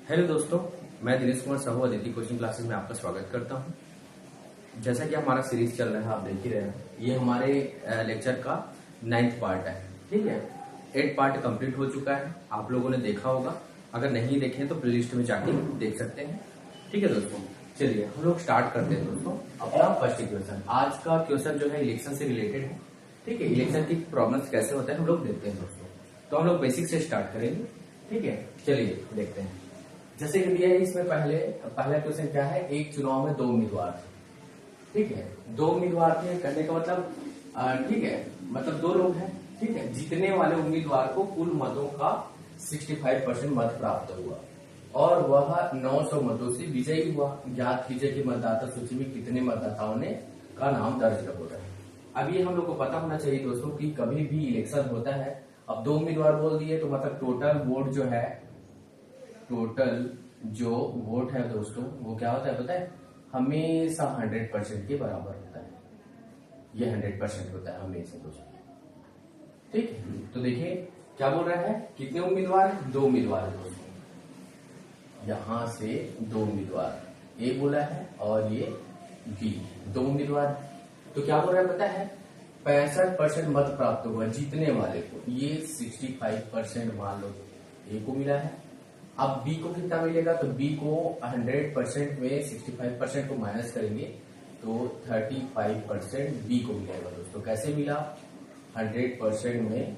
Hello दोस्तों, मैं Dinesh Kumar Sahu Aditi coaching classes में आपका स्वागत करता हूं। जैसा कि हमारा सीरीज चल रहा है, आप देख ही रहे हैं, ये हमारे लेक्चर का 9th पार्ट है। ठीक है, 8 पार्ट कंप्लीट हो चुका है, आप लोगों ने देखा होगा। अगर नहीं देखे तो प्लेलिस्ट में जाके देख सकते हैं। ठीक है दोस्तों, चलिए हम लोग स्टार्ट करते हैं दोस्तों अपना फर्स्ट क्वेश्चन। आज का क्वेश्चन जो है इलेक्शन से रिलेटेड है। ठीक है, इलेक्शन की प्रॉब्लम्स कैसे होते हैं हम लोग देखते हैं दोस्तों। तो हम लोग बेसिक से स्टार्ट करेंगे। ठीक है, चलिए देखते हैं। जैसे कि दिया है इसमें पहला क्वेश्चन क्या है, एक चुनाव में 2 उम्मीदवार थे। ठीक है, 2 उम्मीदवार थे करने का मतलब ठीक है, मतलब 2 लोग हैं। ठीक है, जीतने वाले उम्मीदवार को कुल मतों का 65% मत प्राप्त हुआ और वह 900 मतों से विजयी हुआ। ज्ञात कीजिए कि मतदाता सूची में कितने मतदाताओं ने का नाम दर्ज होता है। अब ये हम लोग को पता होना चाहिए दोस्तों कि कभी भी इलेक्शन होता है, अब 2 उम्मीदवार बोल दिए तो मतलब टोटल वोट जो है, टोटल जो वोट है दोस्तों वो क्या होता है पता है, हमेशा 100% के बराबर होता है। ये 100% होता है हमेशा दोस्तों। ठीक है, तो देखिए क्या बोल रहा है, कितने उम्मीदवार, 2 उम्मीदवार है दोस्तों। यहां से 2 उम्मीदवार, ए बोला है और ये बी, 2 उम्मीदवार। तो क्या बोल रहा है पता है, 65% मत प्राप्त हुआ जीतने वाले को। ये 65% मान लो ए को मिला है। अब बी को कितना मिलेगा, तो बी को 100% में 65% को माइनस करेंगे तो 35% बी को मिलेगा दोस्तों। कैसे मिला, 100% में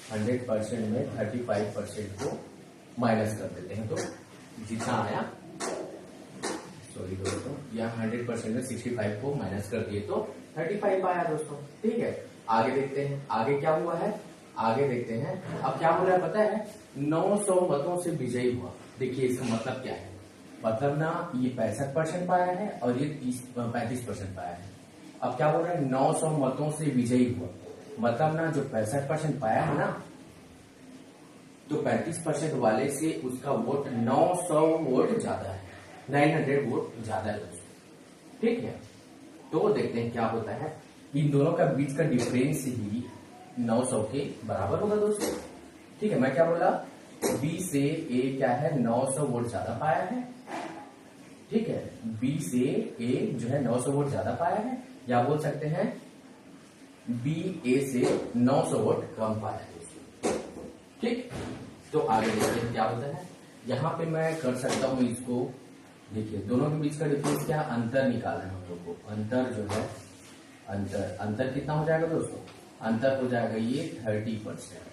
35% को माइनस कर देते हैं तो जितना आया, सॉरी दोस्तों, यहाँ 100% में 65 को माइनस कर दिए तो 35 आया दोस्तों। ठीक है, आगे देखते हैं आगे क्या हुआ है, आगे देखते हैं। अब क्या बोल रहा है पता है, 900 मतों से विजयी हुआ। देखिए इसका मतलब क्या है, मतलब ना ये 65% पाया है और ये 35% पाया है। अब क्या बोल रहा है, 900 मतों से विजयी हुआ, मतलब ना जो 65% पाया है ना, तो 35% वाले से उसका वोट 900 वोट ज्यादा है, 900 वोट ज्यादा है दोस्तों। ठीक है, तो देखते हैं क्या होता है, इन दोनों का बीच का डिफरेंस ही 900 के बराबर होगा दोस्तों। ठीक है, मैं क्या बोला, बी से ए क्या है, 900 वोट ज्यादा पाया है। ठीक है, बी से ए जो है 900 वोट ज्यादा पाया है, या बोल सकते हैं बी ए से 900 वोट कम पाया है दोस्तों। ठीक, तो आगे देखते हैं क्या होता है। यहां पे मैं कर सकता हूं इसको, देखिए दोनों के बीच का डिफरेंस क्या, अंतर निकालना है हम लोग को। अंतर जो है, अंतर कितना हो जाएगा दोस्तों, अंतर हो जाएगा ये 30%।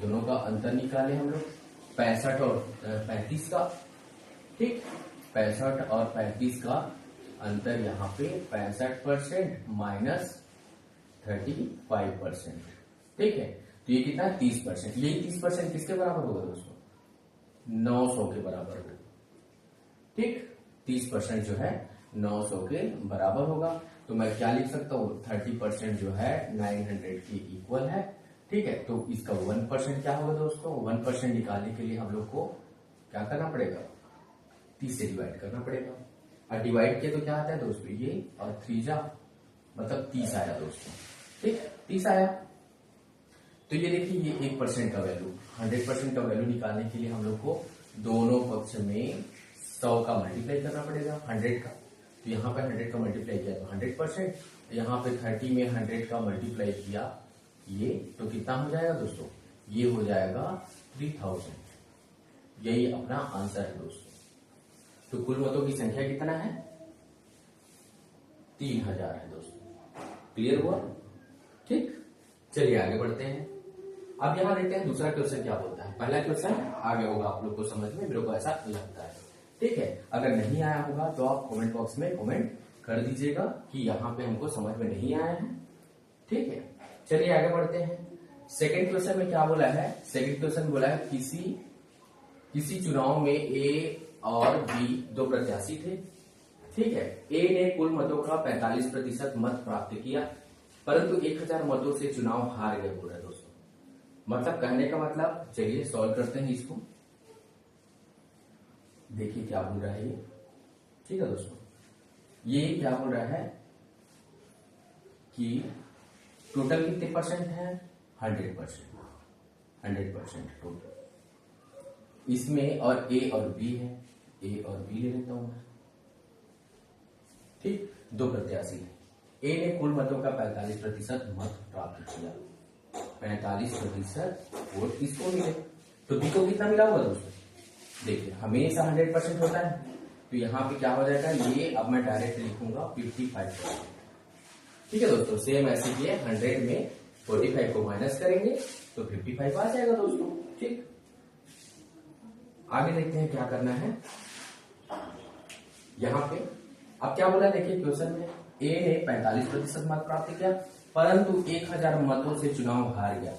दोनों का अंतर निकाले हम लोग, 65 और 35 का। ठीक, 65 और 35 का अंतर यहाँ पे 65% माइनस 35%। ठीक है, तो ये कितना है 30%। यही 30% किसके बराबर होगा दोस्तों, 900 के बराबर होगा। ठीक, 30% जो है 900 के बराबर होगा। तो मैं क्या लिख सकता हूँ, 30% जो है 900 के इक्वल है। ठीक है, तो इसका 1% क्या होगा दोस्तों, 1% निकालने के लिए हम लोग को क्या करना पड़ेगा, 30 से डिवाइड करना पड़ेगा। और डिवाइड किया तो क्या आता है दोस्तों, ये और 3 जा मतलब 30 आया दोस्तों। ठीक, 30 आया। तो ये देखिए ये 1% का वैल्यू, 100% का वैल्यू निकालने के लिए हम लोग को दोनों पक्ष में 100 का मल्टीप्लाई करना पड़ेगा, 100 का। तो यहाँ पे 100 का मल्टीप्लाई किया तो 100%, यहाँ पे 30 में 100 का मल्टीप्लाई किया ये तो कितना हो जाएगा दोस्तों, ये हो जाएगा 3000। यही अपना आंसर है दोस्तों। तो कुल मतों की संख्या कितना है, 3000 है दोस्तों। क्लियर हुआ। ठीक, चलिए आगे बढ़ते हैं। अब यहां देखते हैं दूसरा क्वेश्चन क्या बोलता है। पहला क्वेश्चन आगे होगा आप लोग को समझ में, मेरे को ऐसा लगता है। ठीक है, अगर नहीं आया होगा तो आप कमेंट बॉक्स में कमेंट कर दीजिएगा कि यहाँ पे हमको समझ में नहीं आया है। ठीक है, चलिए आगे बढ़ते हैं। सेकंड क्वेश्चन में क्या बोला है, सेकंड क्वेश्चन बोला है किसी चुनाव में ए और बी 2 प्रत्याशी थे। ठीक है, ए ने कुल मतों का 45% मत प्राप्त किया, परंतु 1000 मतों से चुनाव हार गए बोल रहे दोस्तों। मतलब कहने का मतलब, चलिए सॉल्व करते हैं इसको। देखिए क्या बोल रहा है ये। ठीक है दोस्तों, ये क्या बोल रहा है कि टोटल कितने परसेंट है, 100% टोटल। इसमें और ए और बी है, ए और बी ले लेता हूं मैं। ठीक, दो प्रत्याशी है। ए ने कुल मतों का 45% मत प्राप्त किया, 45% वोट किसको मिले, तो बी को कितना मिला होगा दोस्तों? देखिए हमेशा 100% होता है, तो यहाँ पे क्या हो जाएगा, ये अब मैं डायरेक्ट लिखूंगा 55%। ठीक है दोस्तों, सेम ऐसे ही 100 में 45 को माइनस करेंगे तो 55 आ जाएगा दोस्तों। ठीक, आगे देखते हैं क्या करना है। यहाँ पे अब क्या बोला, देखिए क्वेश्चन में ए ने 45% मत प्राप्त किया, परंतु 1000 मतों से चुनाव हार गया।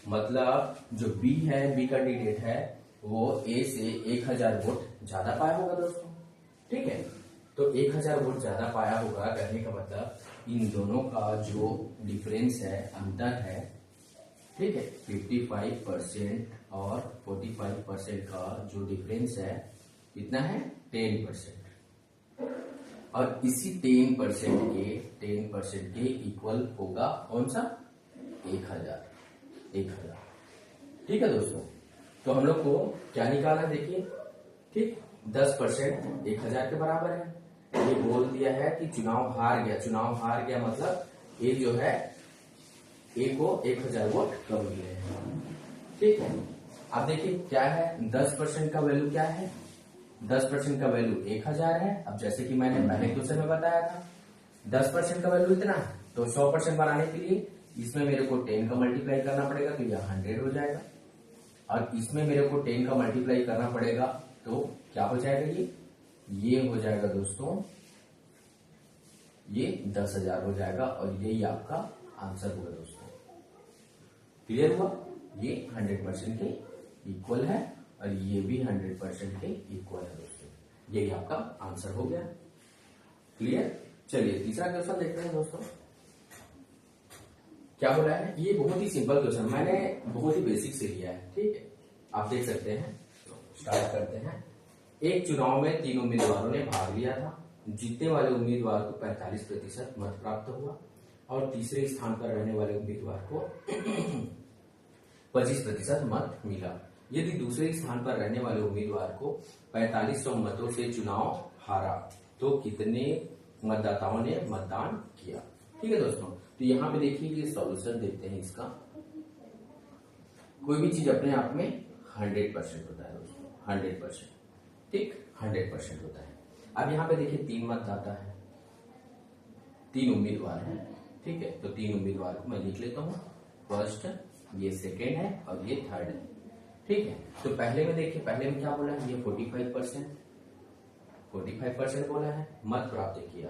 मतलब जो बी है, बी कैंडिडेट है, वो ए से 1000 वोट ज्यादा पाया होगा दोस्तों। ठीक है, तो 1000 वोट ज्यादा पाया होगा, कहने का मतलब इन दोनों का जो डिफरेंस है, अंतर है, ठीक है, 55% और 45% का जो डिफरेंस है कितना है, 10%। और इसी 10% के इक्वल होगा कौन सा, 1000। ठीक है दोस्तों, तो हम लोग को क्या निकालना, देखिए ठीक, 10% 1000 के बराबर है। ये बोल दिया है कि चुनाव हार गया मतलब ये जो है ए को 1000 वोट कम मिले हैं। ठीक है, अब देखिए क्या है, 10% का वैल्यू क्या है, 10% का वैल्यू 1000 है। अब जैसे कि मैंने पहले क्वेश्चन में बताया था, 10% का वैल्यू इतना है, तो 100% बनाने के लिए इसमें मेरे को 10 का मल्टीप्लाई करना पड़ेगा, तो यह 100 हो जाएगा। और इसमें मेरे को 10 का मल्टीप्लाई करना पड़ेगा, तो क्या हो जाएगा, ये हो जाएगा दोस्तों, ये 10,000 हो जाएगा। और यही आपका आंसर होगा दोस्तों। क्लियर हुआ, ये 100% के इक्वल है और ये भी 100% के इक्वल है दोस्तों। यही आपका आंसर हो गया। क्लियर, चलिए तीसरा क्वेश्चन देखते हैं दोस्तों। क्या बोला है, ये बहुत ही सिंपल क्वेश्चन, मैंने बहुत ही बेसिक से लिया है। ठीक है, आप देख सकते हैं, स्टार्ट करते हैं। एक चुनाव में 3 उम्मीदवारों ने भाग लिया था। जीतने वाले उम्मीदवार को 45% मत प्राप्त हुआ और तीसरे स्थान पर रहने वाले उम्मीदवार को 25% मत मिला। यदि दूसरे स्थान पर रहने वाले उम्मीदवार को 4500 मतों से चुनाव हारा तो कितने मतदाताओं ने मतदान किया। ठीक है दोस्तों, तो यहाँ पे देखिए ये सॉल्यूशन देखते हैं इसका। कोई भी चीज अपने आप में 100% होता है दोस्तों, 100%। ठीक, 100% होता है। अब यहाँ पे देखिए 3 मतदाता है, 3 उम्मीदवार हैं। ठीक है, तो 3 उम्मीदवार को मैं लिख लेता हूँ, फर्स्ट, ये सेकेंड है और ये थर्ड है। ठीक है, तो पहले में देखिए, पहले में क्या बोला है, ये 45% बोला है, मत प्राप्त किया।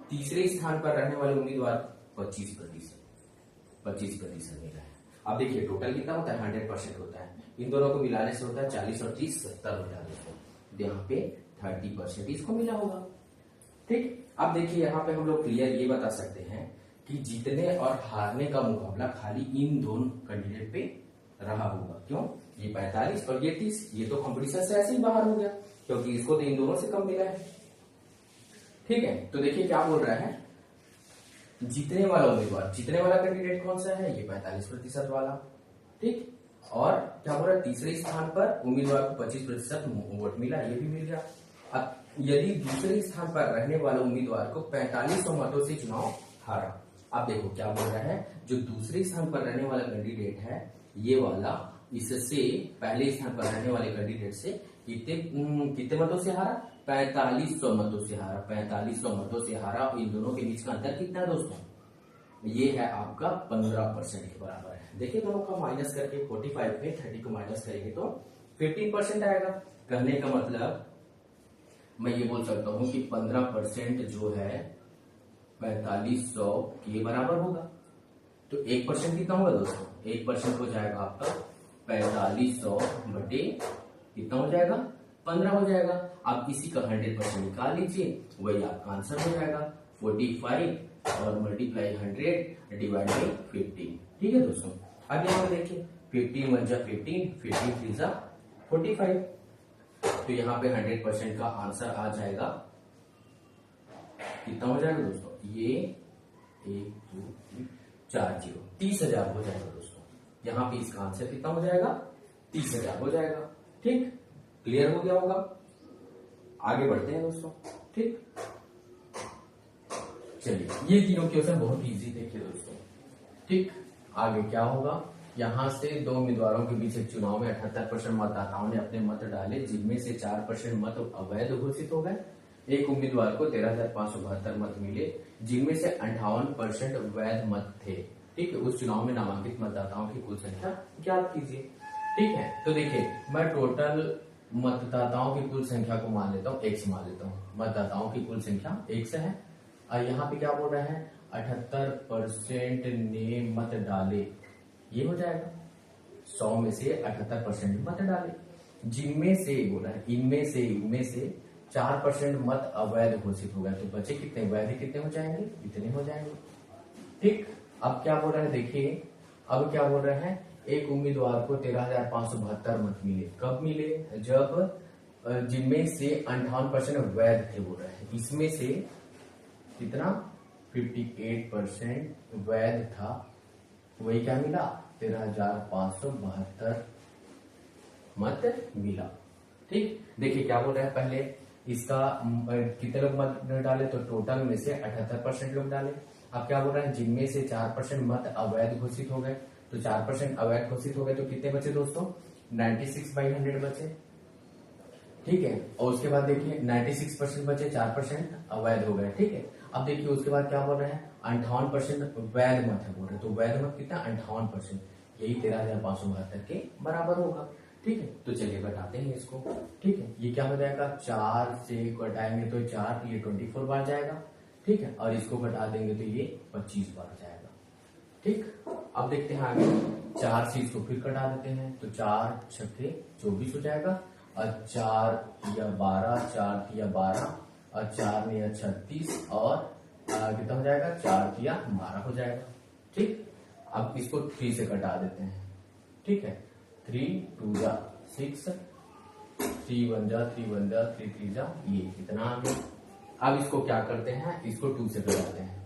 तीसरे स्थान पर रहने वाले उम्मीदवार 25% मिला है। अब देखिए टोटल कितना होता है, 100% होता है। इन दोनों को मिलाने से होता है 40 और 30 70 होता है दोस्तों। यहाँ पे 30% इसको मिला होगा। ठीक, अब देखिए यहाँ पे हम लोग क्लियर ये बता सकते हैं कि जीतने और हारने का मुकाबला खाली इन दोनों कैंडिडेट पे रहा होगा। क्यों, ये 45 और ये 30, ये तो कंपटीशन से ऐसे ही बाहर हो गया क्योंकि इसको तो इन दोनों से कम मिला है। ठीक है, तो देखिए क्या बोल रहा है, जीतने वाला उम्मीदवार, जीतने वाला कैंडिडेट कौन सा है, ये 45% वाला। ठीक, और क्या बोल रहा है, तीसरे स्थान पर उम्मीदवार को 25% वोट मिला, ये भी मिल गया। अब यदि दूसरे स्थान पर रहने वाले उम्मीदवार को 4500 मतों से चुनाव हारा। अब देखो क्या बोल रहा है, जो दूसरे स्थान पर रहने वाला कैंडिडेट है ये वाला, इससे पहले स्थान पर रहने वाले कैंडिडेट से कितने मतों से हारा, 4500 मतों से हारा। 4500 मतों से हारा। इन दोनों के बीच का अंतर कितना है दोस्तों, ये है आपका 15% के बराबर है। देखिए दोनों का माइनस करके 45 में 30 को माइनस करेंगे तो 15% आएगा। कहने का मतलब मैं ये बोल सकता हूं कि 15% जो है 4500 के बराबर होगा। तो 1% कितना होगा दोस्तों, 1% हो जाएगा आपका 4500 बटे कितना हो जाएगा, 15 हो जाएगा। आप इसी का 100% निकाल लीजिए, वही आपका आंसर हो जाएगा 45 और मल्टीप्लाई 100 डिवाइड बाई 15। ठीक है दोस्तों, अब यहाँ पे देखिए 15 1 जा 15, 15 3 जा 45। तो यहाँ पे 100% का आंसर आ जाएगा, कितना हो जाएगा दोस्तों, ये 1 2 3 4 0, 30,000 हो जाएगा दोस्तों। यहाँ पे इसका आंसर कितना हो जाएगा, 30,000 हो जाएगा। ठीक, क्लियर हो गया होगा। आगे बढ़ते हैं दोस्तों। ठीक, चलिए ये तीनों क्वेश्चन बहुत इजी देखिए दोस्तों। ठीक, आगे क्या होगा, यहां से दो उम्मीदवारों के बीच एक चुनाव में 78% मतदाताओं ने अपने मत डाले, जिनमें से 4% मत अवैध घोषित हो गए। एक उम्मीदवार को 13,572 मत मिले, जिनमें से 58% वैध मत थे। ठीक है, उस चुनाव में नामांकित मतदाताओं की कुल संख्या ज्ञात कीजिए। ठीक है, तो देखिए मैं टोटल मतदाताओं की कुल संख्या को मान लेता हूँ, x मान लेता हूँ। मतदाताओं की कुल संख्या x है, और यहाँ पे क्या बोल रहा है, 78% ने मत डाले, ये हो जाएगा 100 में से 78% मत डाले, जिनमें से बोला है इनमें से 4% मत अवैध घोषित हो गया, तो बचे कितने, वैध कितने हो जाएंगे, इतने हो जाएंगे। ठीक, अब क्या बोल रहा है, देखिए अब क्या बोल रहे हैं, एक उम्मीदवार को 13,572 मत मिले, कब मिले, जब जिनमें से 58% वैध थे बोल रहे हैं। इसमें से कितना, 58% वैध था, वही क्या मिला, 13,572 मत मिला। ठीक, देखिए क्या बोल रहा है, पहले इसका कितने लोग मत डाले, तो टोटल में से 78% लोग डाले। अब क्या बोल रहा है, जिनमें से 4% मत अवैध घोषित हो गए, तो 4% अवैध घोषित हो गए, तो कितने बचे दोस्तों, 96/100 बचे। ठीक है, और उसके बाद देखिए 96% बचे, 4% अवैध हो गए। ठीक है, अब देखिए उसके बाद क्या बोल रहे हैं, 58% वैध मत है बोल रहे, तो वैध मत कितना, 58%, यही 13,572 के बराबर होगा। ठीक है, तो चलिए घटाते हैं इसको। ठीक है, ये क्या हो जाएगा, 4 से घटाएंगे तो 4, ये 24 बार जाएगा। ठीक है, और इसको घटा देंगे तो ये 25 बार जाएगा। ठीक, अब देखते हैं आगे, 4 से इसको फिर घटा देते हैं, तो 4 छक्के 24 हो जाएगा, और 4 या 12, 4 या 12, और 4 या 36, और कितना हो जाएगा, 4 या 12 हो जाएगा। ठीक, अब इसको 3 से घटा देते हैं। ठीक है, 3 2 जा 6, 3 1 जा 3 1 जा 3 3 जा, ये कितना आ गया। अब इसको क्या करते हैं, इसको 2 से घटाते हैं।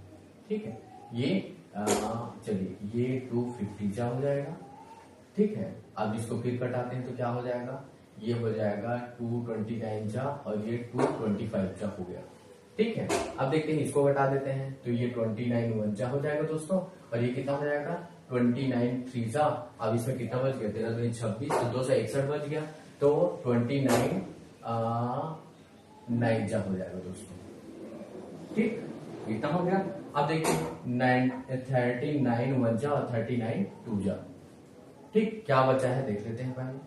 ठीक है, ये चलिए ये 250 जा हो जाएगा। ठीक है, अब इसको फिर घटाते हैं तो क्या हो जाएगा, ये हो जाएगा 229 जा, और ये 225 जा हो गया। ठीक है, अब देखते हैं इसको घटा देते हैं, तो ये 29 1 जा हो जाएगा दोस्तों, और ये कितना हो जाएगा, 29 3 जा। अब इसमें कितना बच गया, 13 2 26, तो 261 बच गया, तो 29 9 जा हो जाएगा दोस्तों। ठीक, इतना हो गया। अब देखिए 39 1 जा और 39 2 जा। ठीक, क्या बचा है देख लेते हैं पहले।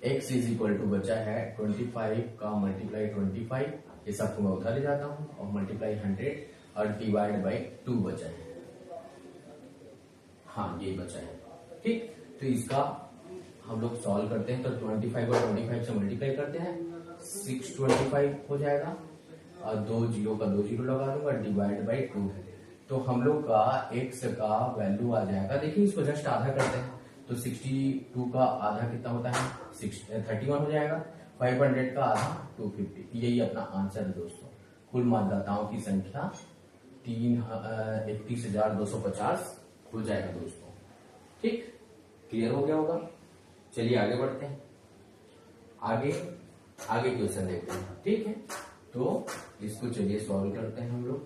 x इज इक्वल टू बचा है 25 का मल्टीप्लाई 25, ये सबको मैं उधर ले जाता हूं, और मल्टीप्लाई 100 और डिवाइड बाई 2 बचा है। हाँ, ये बचा है। ठीक, तो इसका हम लोग सॉल्व करते हैं, तो 25 को 25 से मल्टीप्लाई करते हैं, 625 हो जाएगा, और 2 0 का 2 0 लगा दूंगा, डिवाइड बाई 2 है, तो हम लोग का x का वैल्यू आ जाएगा। देखिए इसको जस्ट आधा करते हैं, तो 62 का आधा कितना होता है, 31 हो जाएगा, 500 का आधा 250, यही अपना आंसर है दोस्तों। कुल मतदाताओं की संख्या 31,250 हो जाएगा दोस्तों। ठीक, क्लियर हो गया होगा। चलिए आगे बढ़ते हैं, आगे क्वेश्चन देखते हैं। ठीक है, तो इसको चलिए सॉल्व करते हैं हम लोग।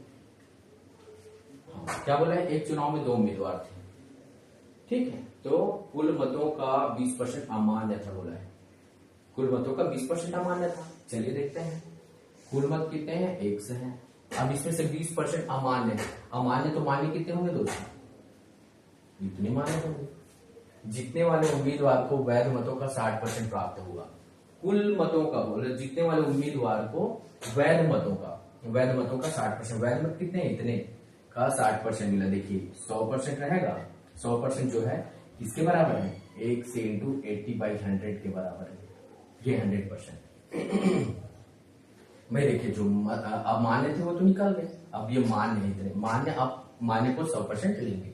हाँ, क्या बोला है, एक चुनाव में 2 उम्मीदवार थे। ठीक है, तो कुल मतों का 20% अमान्य था बोला है, कुल मतों का 20% अमान्य था। चलिए देखते हैं, कुल मत कितने हैं, 1 है। अब इसमें से 20% अमान्य है, अमान्य तो मान्य कितने होंगे दोस्तों, इतने मान्य होंगे, जीतने वाले उम्मीदवार को वैध मतों का 60% प्राप्त हुआ। कुल मतों का बोले, जीतने वाले उम्मीदवार को वैध मतों का 60%, वैध मत कितने, इतने का 60% मिला। देखिए 100% रहेगा, 100% जो है किसके बराबर है, 1 से इंटू 80/100 के बराबर है, ये 100%। मैं देखिए जो अमान्य थे वो तो निकल गए, अब ये मान्य है इतने, मान्य, अब मान्य को 100% लेंगे।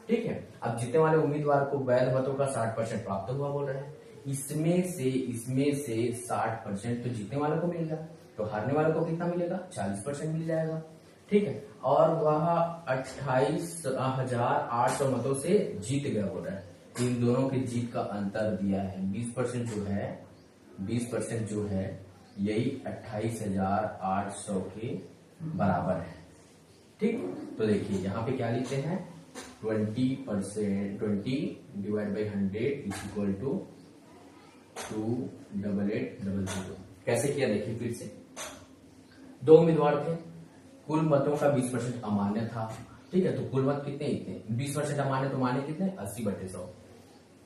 ठीक है, अब जीतने वाले उम्मीदवार को वैध मतों का 60% प्राप्त हुआ बोल रहे हैं, इसमें से 60% तो जीतने वाले को मिल गया, तो हारने वाले को कितना मिलेगा, 40% मिल जाएगा। ठीक है, और वह 28,800 मतों से जीत गया बोल रहा है। इन दोनों की जीत का अंतर दिया है 20% जो है, 20% जो है यही 28,800 के बराबर है। ठीक, तो देखिए यहाँ पे क्या लिखते हैं 20%, 20/100 इज इक्वल टू 28800। कैसे किया देखिए फिर से, दो उम्मीदवार थे, कुल मतों का 20% अमान्य था। ठीक है, तो कुल मत कितने, इतने 20% अमान्य, तो मान्य कितने 80/100।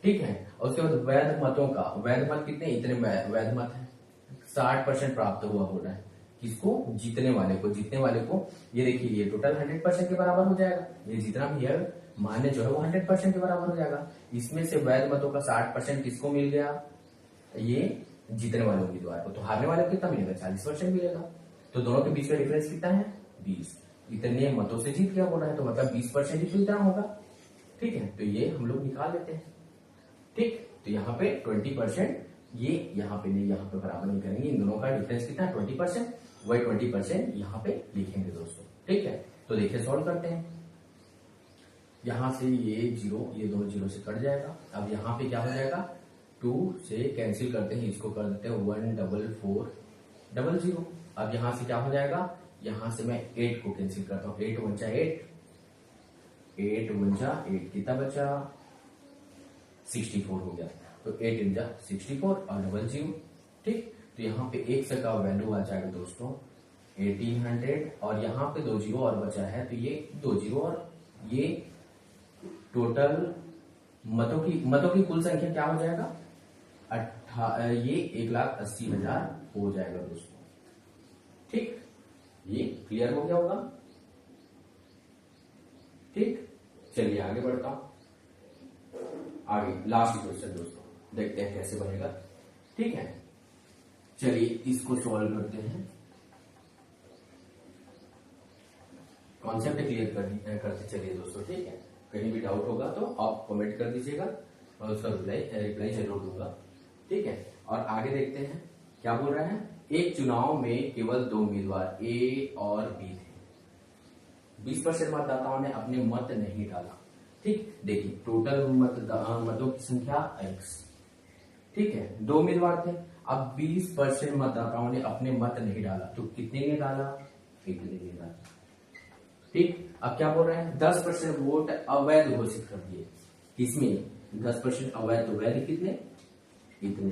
ठीक है, और उसके बाद वैध मतों का, वैध मत कितने, इतने वैध मत है, 60% प्राप्त हुआ हो रहा है। किसको, जीतने वाले को, जीतने वाले को। ये देखिए ये टोटल 100% के बराबर हो जाएगा, ये जितना भी है मान्य जो है वो 100% के बराबर हो जाएगा। इसमें से वैध मतों का 60% किसको मिल गया, ये जीतने वाले उम्मीदवार को। तो हारने वाले को कितना मिलेगा, 40% मिलेगा। तो दोनों के बीच का डिफरेंस कितना है 20, इतने मतों से जीत गया बोल रहा है, तो मतलब 20% ही तो इतना होगा। ठीक है, तो ये हम लोग निकाल लेते हैं। ठीक, तो यहाँ पे 20%, ये यहाँ पे नहीं, यहाँ पे बराबर नहीं करेंगे, इन दोनों का डिफरेंस कितना है 20%, वही 20% यहाँ पे लिखेंगे दोस्तों। ठीक है, तो देखिए सॉल्व करते हैं। यहाँ से ये जीरो, ये दो जीरो से कट जाएगा। अब यहाँ पे क्या हो जाएगा, 2 से कैंसिल करते हैं, इसको कर देते हैं 14400। अब यहाँ से क्या हो जाएगा, यहाँ से मैं 8 को कैंसिल करता हूँ, 8 1 8, 8 1 8 कितना बचा 64 हो गया। तो 8 1 64 और 00। ठीक, तो यहाँ पे एक से का वैल्यू आ जाएगा दोस्तों 1800, और यहाँ पे 2 जीरो और बचा है, तो ये 2 जीरो और ये टोटल मतों की कुल संख्या क्या हो जाएगा, ये 1,80,000 हो जाएगा दोस्तों। ठीक, ये क्लियर हो गया होगा। ठीक, चलिए आगे बढ़ता हूं। आगे लास्ट क्वेश्चन दोस्तों, देखते हैं कैसे बनेगा। ठीक है, चलिए इसको सॉल्व करते हैं। कॉन्सेप्ट क्लियर करते चलिए दोस्तों। ठीक है, कहीं भी डाउट होगा तो आप कमेंट कर दीजिएगा, और उसका रिप्लाई जरूर दूंगा। ठीक है, और आगे देखते हैं क्या बोल रहा है। एक चुनाव में केवल 2 उम्मीदवार ए और बी थे, 20% मतदाताओं ने अपने मत नहीं डाला। ठीक, देखिए टोटल मतों की संख्या x। ठीक है, 2 उम्मीदवार थे, अब 20% मतदाताओं ने अपने मत नहीं डाला, तो कितने ने डाला, इतने ने डाला। ठीक, अब क्या बोल रहे हैं 10% वोट अवैध घोषित कर दिए, किसमें 10% अवैध, तो वैध कितने, इतने।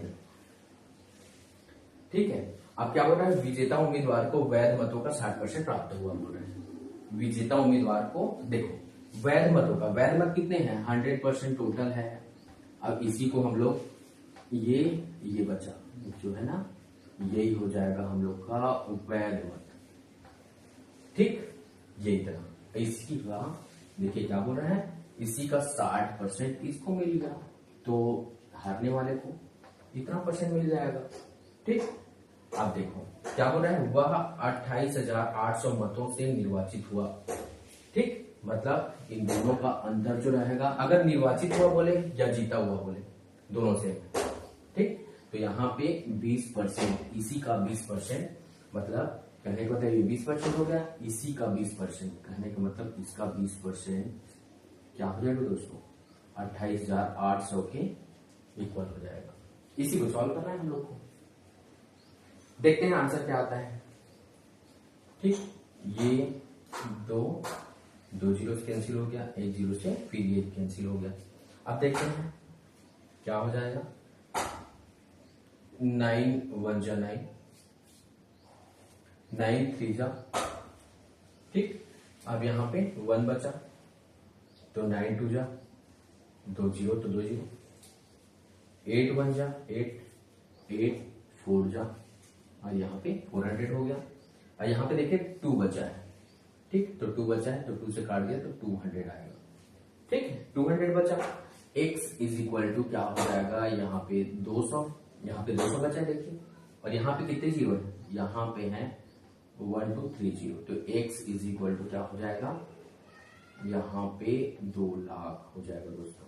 ठीक है, अब क्या बोल रहा है, विजेता उम्मीदवार को वैध मतों का 60% प्राप्त हुआ बोल रहे हैं। विजेता उम्मीदवार को, देखो वैध मतों का, वैध मत कितने हैं 100% टोटल है। अब इसी को हम लोग ये बचा जो है ना, यही हो जाएगा हम लोग का वैध मत। ठीक, ये इतना, इसी का देखिए क्या बोल रहे हैं, इसी का 60% किसको मिल गया, तो हारने वाले को इतना % मिल जाएगा। ठीक, अब देखो क्या बोल रहा है, वह 28,800 मतों से निर्वाचित हुआ। ठीक, मतलब इन दोनों का अंतर जो रहेगा, अगर निर्वाचित हुआ बोले या जीता हुआ बोले, दोनों से। ठीक, तो यहाँ पे 20%, इसी का 20%, मतलब कहने का मतलब ये 20% हो गया, इसी का 20%, कहने का मतलब इसका 20% क्या हो जाएगा दोस्तों, 28,800 के इक्वल हो जाएगा। इसी को सॉल्व करना है हम लोग को, देखते हैं आंसर क्या आता है। ठीक, ये दो जीरो से कैंसिल हो गया, एक जीरो से फिर ये कैंसिल हो गया। अब देखते हैं क्या हो जाएगा, 9 1 जा 9, 9 3 जा। ठीक, अब यहाँ पे 1 बचा, तो 9 2 जा, 2 जीरो तो 2 जीरो, 8 1 जा 8, 8 4 जा, और यहाँ पे 400 हो गया। और यहाँ पे देखिए 2 बचा है। ठीक, तो 2 बचा है, तो 2 से काट दिया तो 200 आएगा। ठीक है, 200 बचा, x इज इक्वल टू क्या हो जाएगा, यहाँ पे 200, यहाँ पे 200 बचा है देखिए, और यहाँ पे कितने जीरो है, यहाँ पे है 1 2 3 0, तो x इज इक्वल टू क्या हो जाएगा, यहाँ पे 2 लाख हो जाएगा दोस्तों।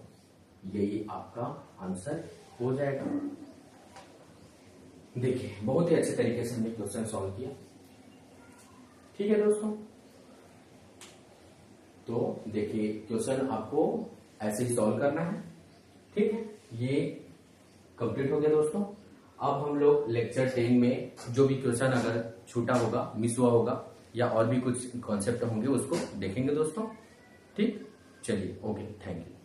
यही आपका आंसर हो जाएगा। देखिए बहुत ही अच्छे तरीके से हमने क्वेश्चन सॉल्व किया। ठीक है दोस्तों, तो देखिए क्वेश्चन आपको ऐसे ही सॉल्व करना है। ठीक है, ये कंप्लीट हो गया दोस्तों। अब हम लोग लेक्चर 10 में जो भी क्वेश्चन अगर छूटा होगा, मिस हुआ होगा या और भी कुछ कॉन्सेप्ट होंगे उसको देखेंगे दोस्तों। ठीक, चलिए, ओके, थैंक यू।